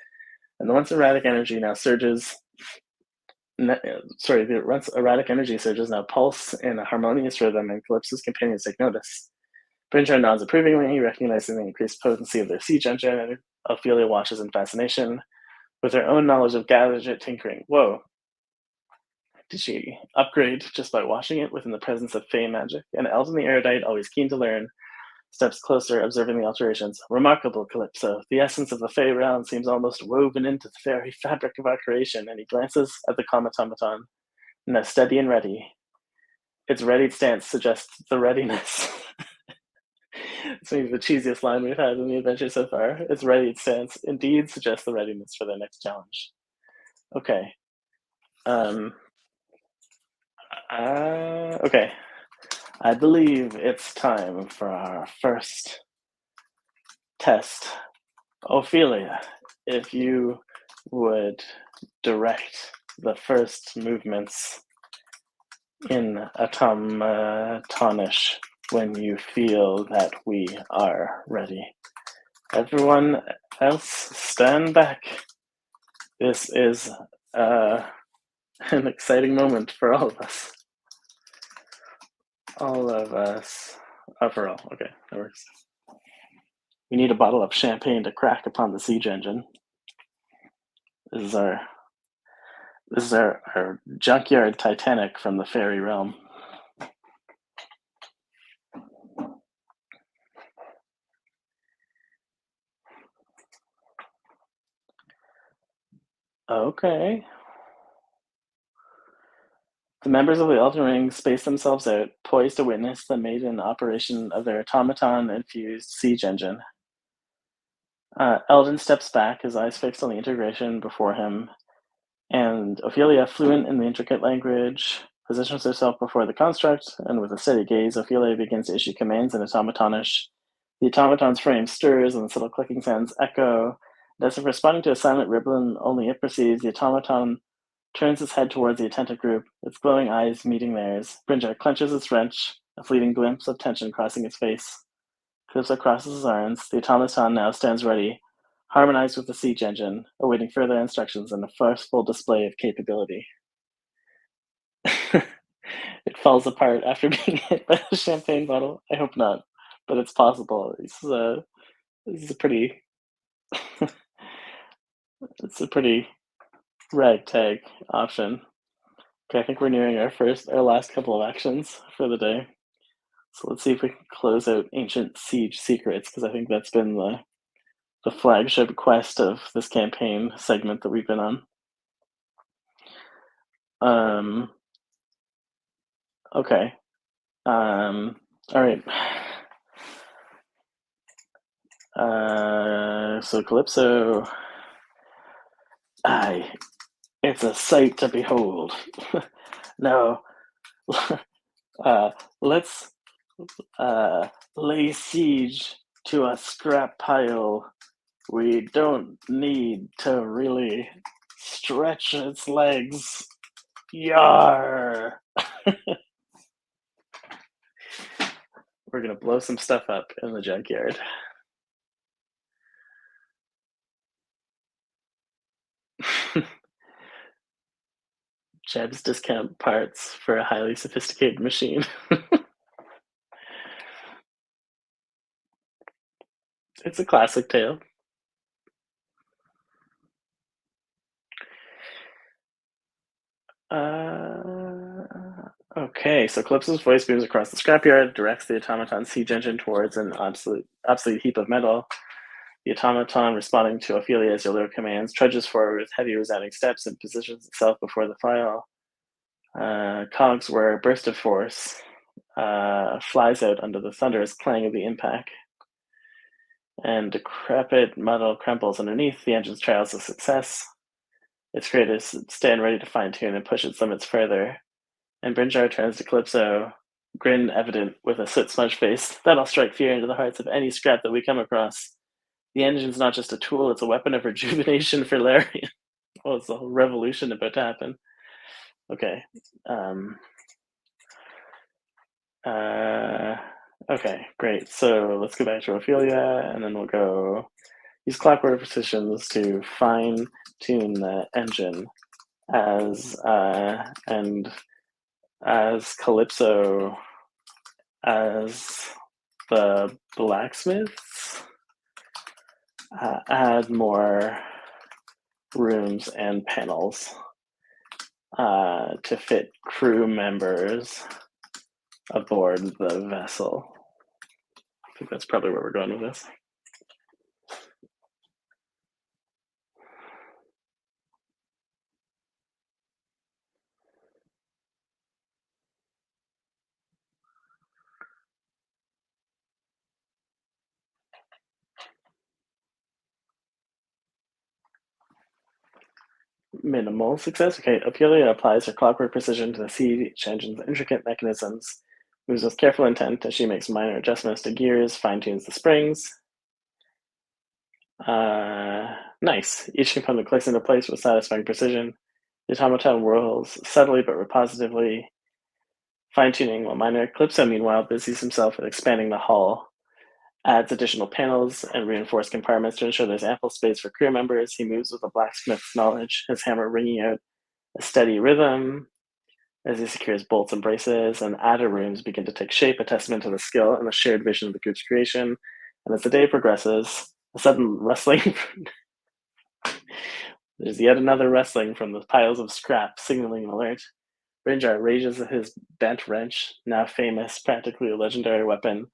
And the once erratic energy now surges. The once erratic energy surges now pulse in a harmonious rhythm, and Calypso's companions take notice. Brinjar nods approvingly, recognizing the increased potency of their siege engine, and Ophelia watches in fascination. With her own knowledge of gadget tinkering, whoa, did she upgrade just by watching it within the presence of Fey magic? And Eldon the erudite, always keen to learn, steps closer, observing the alterations. Remarkable, Calypso. The essence of the Fey realm seems almost woven into the very fabric of our creation. And he glances at the automaton, now steady and ready. Its readied stance suggests the readiness. It's maybe the cheesiest line we've had in the adventure so far. Its readied stance indeed suggests the readiness for their next challenge. Okay. Okay. I believe it's time for our first test. Ophelia, if you would direct the first movements in Automatonish when you feel that we are ready. Everyone else, stand back. This is an exciting moment for all of us. All of us. For all. Okay, that works. We need a bottle of champagne to crack upon the siege engine. This is our junkyard Titanic from the fairy realm. Okay. The members of the Eldon Ring space themselves out, poised to witness the maiden operation of their automaton-infused siege engine. Eldon steps back, his eyes fixed on the integration before him, and Ophelia, fluent in the intricate language, positions herself before the construct, and with a steady gaze, Ophelia begins to issue commands in automatonish. The automaton's frame stirs, and the subtle clicking sounds echo. And as if responding to a silent ripple only it perceives, the automaton turns its head towards the attentive group, its glowing eyes meeting theirs. Brinjar clenches its wrench, a fleeting glimpse of tension crossing its face. Calypso crosses his arms. The automaton now stands ready, harmonized with the siege engine, awaiting further instructions and a forceful display of capability. It falls apart after being hit by a champagne bottle. I hope not, but it's possible. This is a pretty it's a pretty ragtag option. Okay, I think we're nearing our last couple of actions for the day. So let's see if we can close out Ancient Siege Secrets, because I think that's been the flagship quest of this campaign segment that we've been on. Okay. All right. So Calypso, aye, it's a sight to behold. Now, let's lay siege to a scrap pile. We don't need to really stretch its legs. Yar! We're gonna blow some stuff up in the junkyard. Jeb's discount parts for a highly sophisticated machine. It's a classic tale. Okay, so Calypso's voice booms across the scrapyard, directs the automaton siege engine towards an obsolete heap of metal. The automaton, responding to Ophelia's yellow commands, trudges forward with heavy resounding steps and positions itself before the file. Cogs where a burst of force flies out under the thunderous clang of the impact, and decrepit metal crumbles underneath the engine's trials of success. Its creators stand ready to fine-tune and push its limits further, and Brinjar turns to Calypso, grin evident with a soot-smudged face. That'll strike fear into the hearts of any scrap that we come across. The engine's not just a tool, it's a weapon of rejuvenation for Larian. Oh, it's a whole revolution about to happen. Okay. Okay, great. So let's go back to Ophelia, and then we'll go use clockwork precisions to fine-tune the engine as and as Calypso as the blacksmiths add more rooms and panels to fit crew members aboard the vessel. I think that's probably where we're going with this. Minimal success. Okay, Ophelia applies her clockwork precision to the siege engine's intricate mechanisms, moves with careful intent as she makes minor adjustments to gears, fine-tunes the springs. Nice. Each component clicks into place with satisfying precision. The automaton whirls subtly but positively, fine-tuning while minor. Calypso, meanwhile, busies himself with expanding the hull, adds additional panels and reinforced compartments to ensure there's ample space for crew members. He moves with a blacksmith's knowledge, his hammer ringing out a steady rhythm as he secures bolts and braces, and outer rooms begin to take shape, a testament to the skill and the shared vision of the group's creation. And as the day progresses, a sudden rustling. There's yet another rustling from the piles of scrap, signaling an alert. Rinjar raises his bent wrench, now famous, practically a legendary weapon,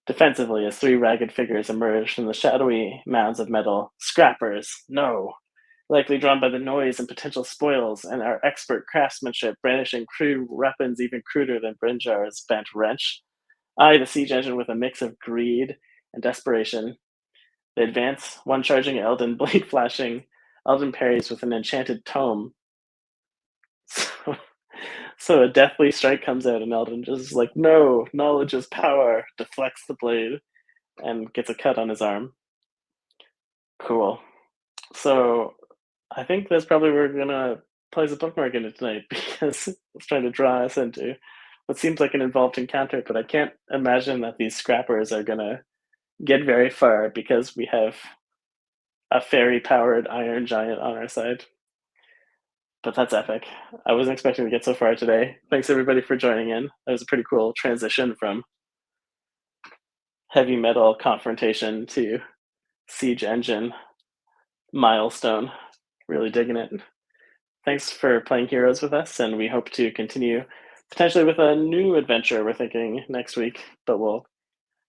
defensively as three ragged figures emerge from the shadowy mounds of metal. Scrappers, no! Likely drawn by the noise and potential spoils, and our expert craftsmanship, brandishing crude weapons even cruder than Brinjar's bent wrench. I, the siege engine, with a mix of greed and desperation. They advance, one charging Eldon, blade flashing. Eldon parries with an enchanted tome. So a deathly strike comes out, and Eldon just is like, no, knowledge is power, deflects the blade, and gets a cut on his arm. Cool. So I think that's probably where we're gonna place a bookmark in it tonight because it's trying to draw us into what seems like an involved encounter, but I can't imagine that these scrappers are gonna get very far because we have a fairy powered iron giant on our side. But that's epic. I wasn't expecting to get so far today. Thanks everybody for joining in. That was a pretty cool transition from heavy metal confrontation to siege engine milestone. Really digging it. Thanks for playing Heroes with us, and we hope to continue potentially with a new adventure we're thinking next week, but we'll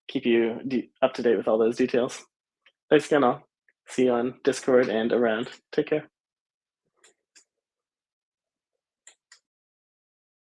keep you up to date with all those details. Thanks again, all. See you on Discord and around. Take care.